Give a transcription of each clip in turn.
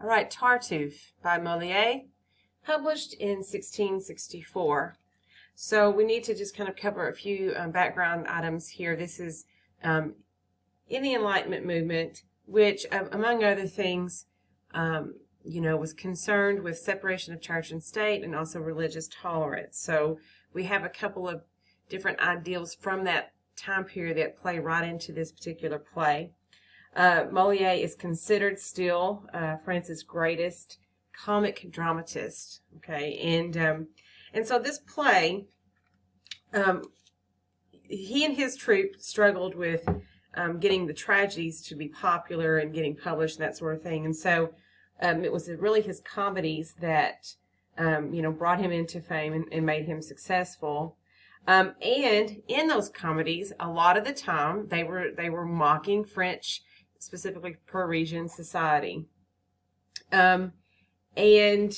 All right, Tartuffe by Molière, published in 1664. So we need to just kind of cover a few background items here. This is in the Enlightenment movement, which, among other things, was concerned with separation of church and state and also religious tolerance. So we have a couple of different ideals from that time period that play right into this particular play. Molière is considered still France's greatest comic dramatist. Okay, and so this play, he and his troupe struggled with getting the tragedies to be popular and getting published and that sort of thing. And so it was really his comedies that brought him into fame and made him successful. And in those comedies, a lot of the time they were mocking French, specifically Parisian society. And in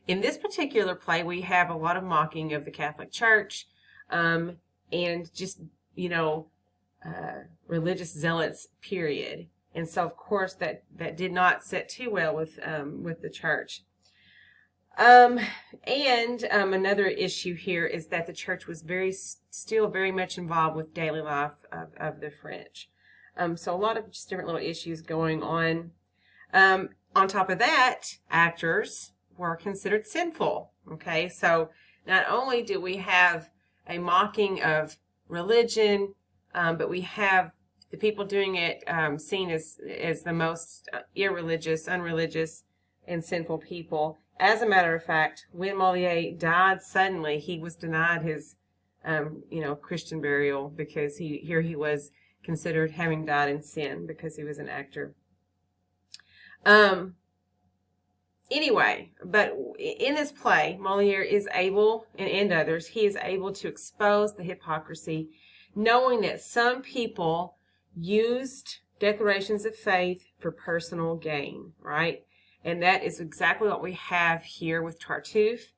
this particular play, we have a lot of mocking of the Catholic Church, and just, religious zealots, period. And so, of course, that did not sit too well with the church. And another issue here is that the church was still very much involved with daily life of the French. So a lot of just different little issues going on. On top of that, actors were considered sinful. Okay, so not only do we have a mocking of religion, but we have the people doing it seen as the most irreligious, unreligious, and sinful people. As a matter of fact, when Molière died suddenly, he was denied his, Christian burial because he was considered having died in sin because he was an actor. Anyway, but in this play, Molière is able, and others, he is able to expose the hypocrisy, knowing that some people used declarations of faith for personal gain, right? And that is exactly what we have here with Tartuffe.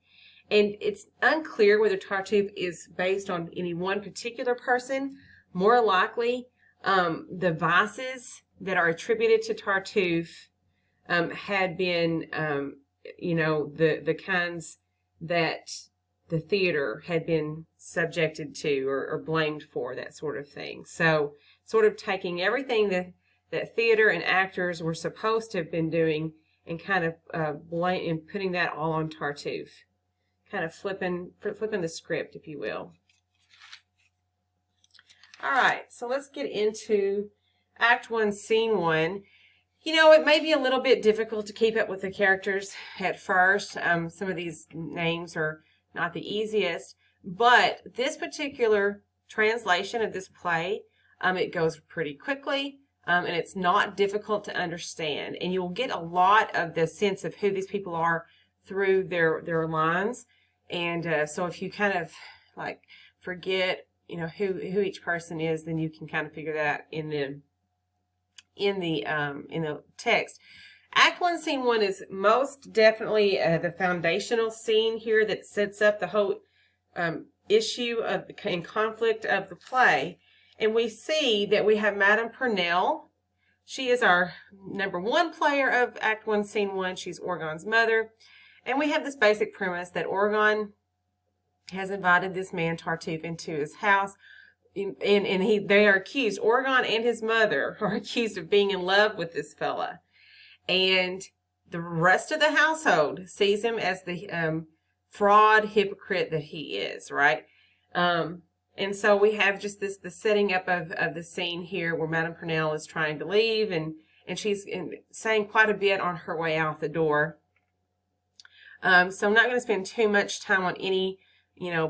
And it's unclear whether Tartuffe is based on any one particular person. More likely, the vices that are attributed to Tartuffe had been, the kinds that the theater had been subjected to or blamed for, that sort of thing. So sort of taking everything that theater and actors were supposed to have been doing and kind of and putting that all on Tartuffe. Kind of flipping the script, if you will. All right, so let's get into Act 1, Scene 1. It may be a little bit difficult to keep up with the characters at first. Some of these names are not the easiest, but this particular translation of this play, it goes pretty quickly, and it's not difficult to understand. And you'll get a lot of the sense of who these people are through their lines. And so if you kind of like forget, who each person is, then you can kind of figure that out in the text. Act 1, Scene 1 is most definitely the foundational scene here that sets up the whole issue and conflict of the play. And we see that we have Madame Purnell. She is our number one player of Act 1, Scene 1. She's Orgon's mother. And we have this basic premise that Orgon has invited this man, Tartuffe, into his house. And they are accused, Orgon and his mother are accused of being in love with this fella. And the rest of the household sees him as the fraud, hypocrite that he is, right? And so we have just the setting up of the scene here where Madame Purnell is trying to leave, and she's saying quite a bit on her way out the door. So I'm not going to spend too much time on any,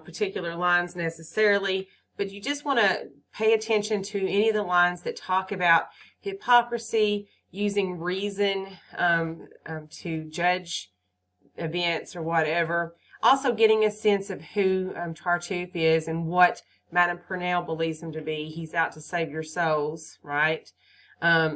particular lines necessarily, but you just want to pay attention to any of the lines that talk about hypocrisy, using reason to judge events or whatever. Also getting a sense of who Tartuffe is and what Madame Purnell believes him to be. He's out to save your souls, right?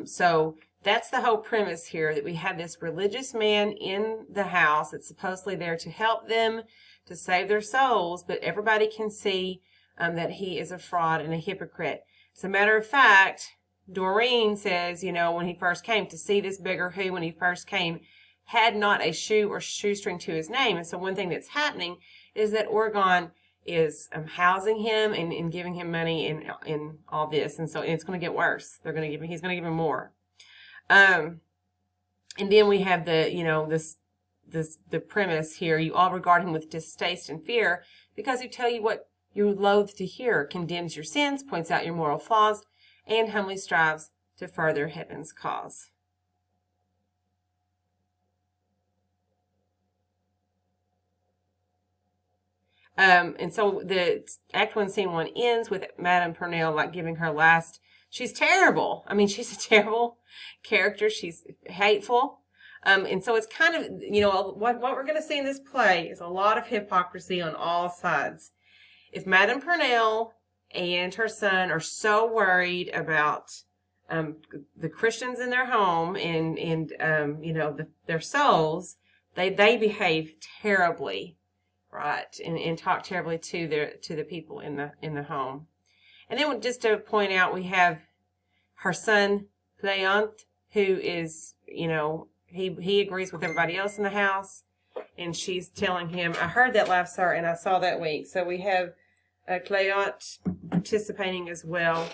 So that's the whole premise here, that we have this religious man in the house that's supposedly there to help them, to save their souls, but everybody can see that he is a fraud and a hypocrite. As a matter of fact, Doreen says, when he first came, to see this beggar who, when he first came, had not a shoe or shoestring to his name. And so one thing that's happening is that Oregon is housing him and giving him money in all this. And so it's going to get worse. He's going to give him more. And then we have the premise here. You all regard him with distaste and fear because he tell you what you loathe to hear, condemns your sins, points out your moral flaws, and humbly strives to further heaven's cause. And so the Act 1, Scene 1 ends with Madame Purnell giving her last. She's terrible. I mean, she's a terrible character. She's hateful. And so it's kind of, what we're going to see in this play is a lot of hypocrisy on all sides. If Madame Purnell and her son are so worried about the Christians in their home and their souls, they behave terribly, right, and talk terribly to the people in the home. And then just to point out, we have her son Cléant, who is, he agrees with everybody else in the house, and she's telling him, I heard that laugh, sir, and I saw that wink. So we have Cléant participating as well.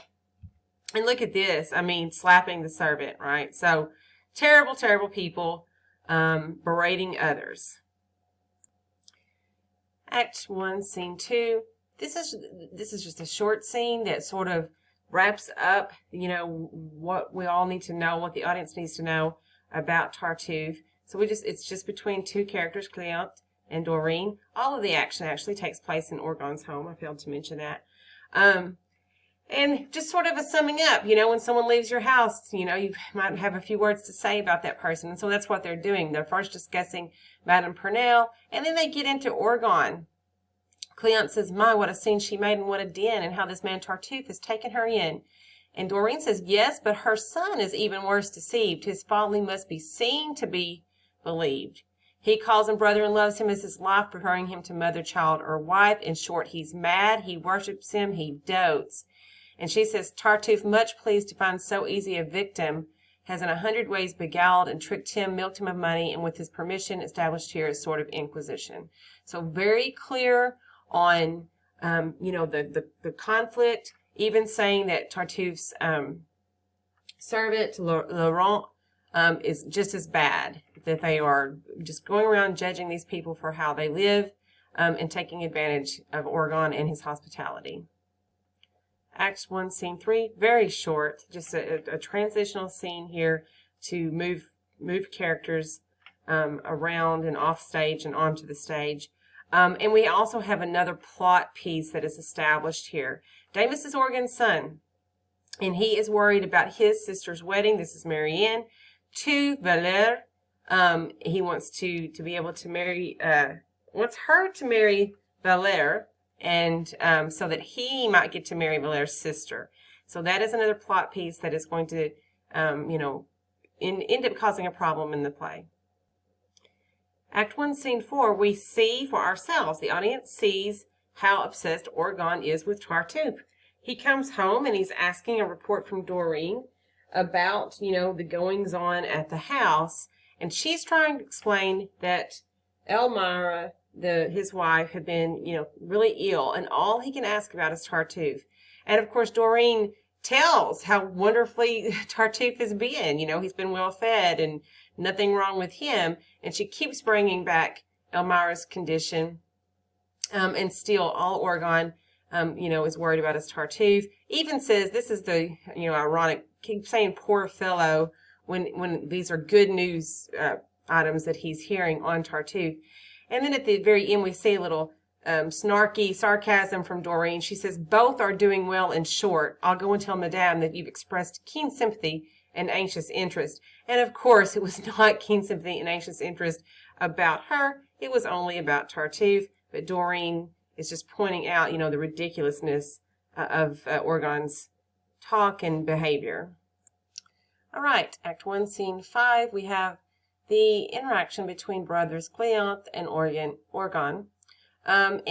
And look at this. I mean, slapping the servant, right? So terrible, terrible people berating others. Act 1, Scene 2. This is just a short scene that sort of wraps up, what we all need to know, what the audience needs to know about Tartuffe. So it's just between two characters, Cléant and Doreen. All of the action actually takes place in Oregon's home. I failed to mention that. And just sort of a summing up, when someone leaves your house, you might have a few words to say about that person. And so that's what they're doing. They're first discussing Madame Purnell, and then they get into Oregon. Cléant says, my, what a scene she made and what a din, and how this man Tartuffe has taken her in. And Doreen says, yes, but her son is even worse deceived. His folly must be seen to be believed. He calls him brother and loves him as his life, preferring him to mother, child, or wife. In short, he's mad. He worships him. He dotes. And she says, Tartuffe, much pleased to find so easy a victim, has in 100 ways beguiled and tricked him, milked him of money, and with his permission established here a sort of inquisition. So very clear on, the conflict, even saying that Tartuffe's servant, Laurent, is just as bad, that they are just going around judging these people for how they live and taking advantage of Oregon and his hospitality. Act 1, Scene 3, very short, just a transitional scene here to move characters around and off stage and onto the stage. And we also have another plot piece that is established here. Damus is Oregon's son, and he is worried about his sister's wedding. This is Marianne to Valère. He wants to be able to marry, wants her to marry Valère, and so that he might get to marry Valère's sister. So that is another plot piece that is going to, end up causing a problem in the play. Act 1, Scene 4, we see for ourselves. The audience sees how obsessed Oregon is with Tartuffe. He comes home and he's asking a report from Doreen about, the goings-on at the house. And she's trying to explain that Elmira, his wife, had been, really ill. And all he can ask about is Tartuffe. And, of course, Doreen tells how wonderfully Tartuffe has been. He's been well fed and nothing wrong with him. And she keeps bringing back Elmira's condition. And still, all Oregon, is worried about his Tartuffe. Even says, this is the, ironic, keep saying poor fellow when these are good news items that he's hearing on Tartuffe. And then at the very end, we see a little snarky sarcasm from Doreen. She says, both are doing well. In short, I'll go and tell Madame that you've expressed keen sympathy and anxious interest. And of course, it was not keen sympathy and anxious interest about her. It was only about Tartuffe. But Doreen is just pointing out, the ridiculousness of Oregon's talk and behavior. All right, Act 1, Scene 5, we have the interaction between brothers Cléant and Oregon. And,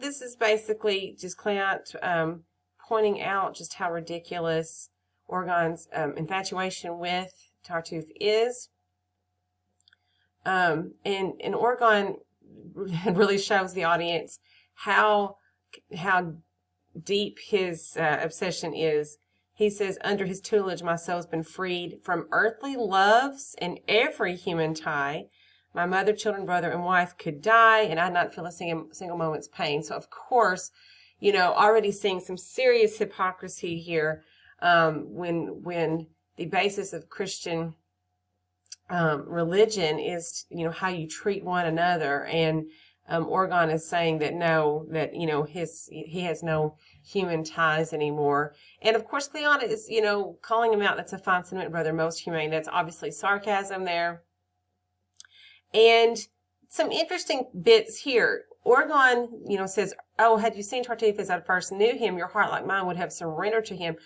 this is basically just Cléant pointing out just how ridiculous Orgon's infatuation with Tartuffe is. And Orgon really shows the audience how deep his obsession is. He says, under his tutelage, my soul's been freed from earthly loves and every human tie. My mother, children, brother, and wife could die, and I'd not feel a single moment's pain. So, of course, already seeing some serious hypocrisy here when the basis of Christian religion is, how you treat one another. And Orgon is saying that no, that, he has no human ties anymore. And of course, Cleon is, calling him out. That's a fine sentiment, brother, most humane. That's obviously sarcasm there. And some interesting bits here. Orgon, says, oh, had you seen Tartuffe as I first knew him, your heart like mine would have surrendered to him.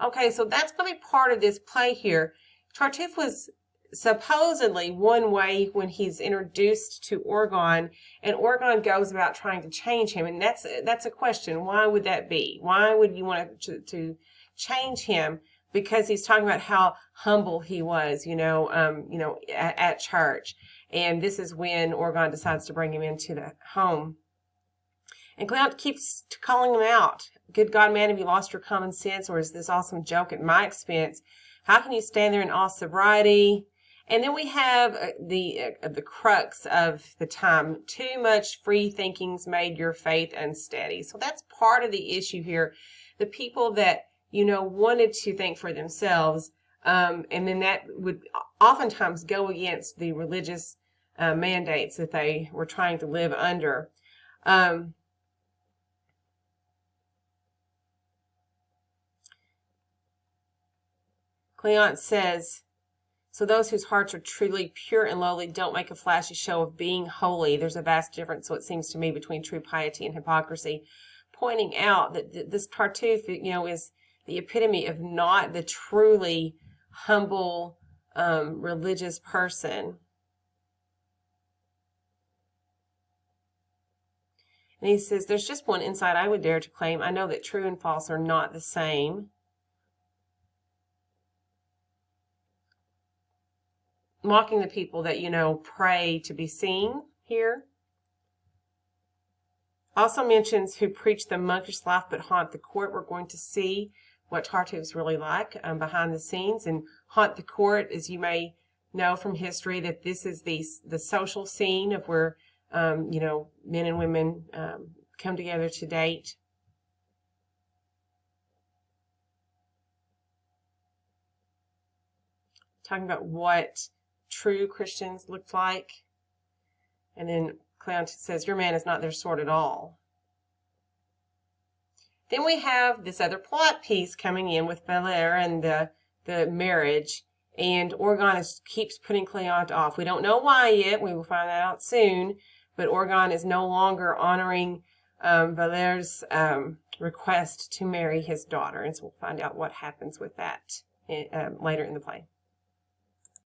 Okay, so that's going to be part of this play here. Tartuffe was supposedly one way when he's introduced to Orgon, and Orgon goes about trying to change him, and that's a question. Why would that be? Why would you want to change him? Because he's talking about how humble he was, at church, and this is when Orgon decides to bring him into the home. And Cleon keeps calling him out. Good God, man, have you lost your common sense, or is this awesome joke at my expense? How can you stand there in all sobriety? And then we have the crux of the time. Too much free thinking's made your faith unsteady. So that's part of the issue here. The people that, wanted to think for themselves, and then that would oftentimes go against the religious mandates that they were trying to live under. Cleon says, so those whose hearts are truly pure and lowly don't make a flashy show of being holy. There's a vast difference, so it seems to me, between true piety and hypocrisy, pointing out that this Tartuffe, is the epitome of not the truly humble religious person. And he says, there's just one insight I would dare to claim. I know that true and false are not the same. Mocking the people that, pray to be seen here. Also mentions who preach the monkish life but haunt the court. We're going to see what Tartuffe's really like behind the scenes. And haunt the court, as you may know from history, that this is the social scene of where, men and women come together to date. Talking about what true Christians looked like. And then Cleon says, your man is not their sort at all. Then we have this other plot piece coming in with Valère and the marriage. And Orgon keeps putting Cleon off. We don't know why yet. We will find that out soon. But Orgon is no longer honoring Valère's request to marry his daughter. And so we'll find out what happens with that later in the play.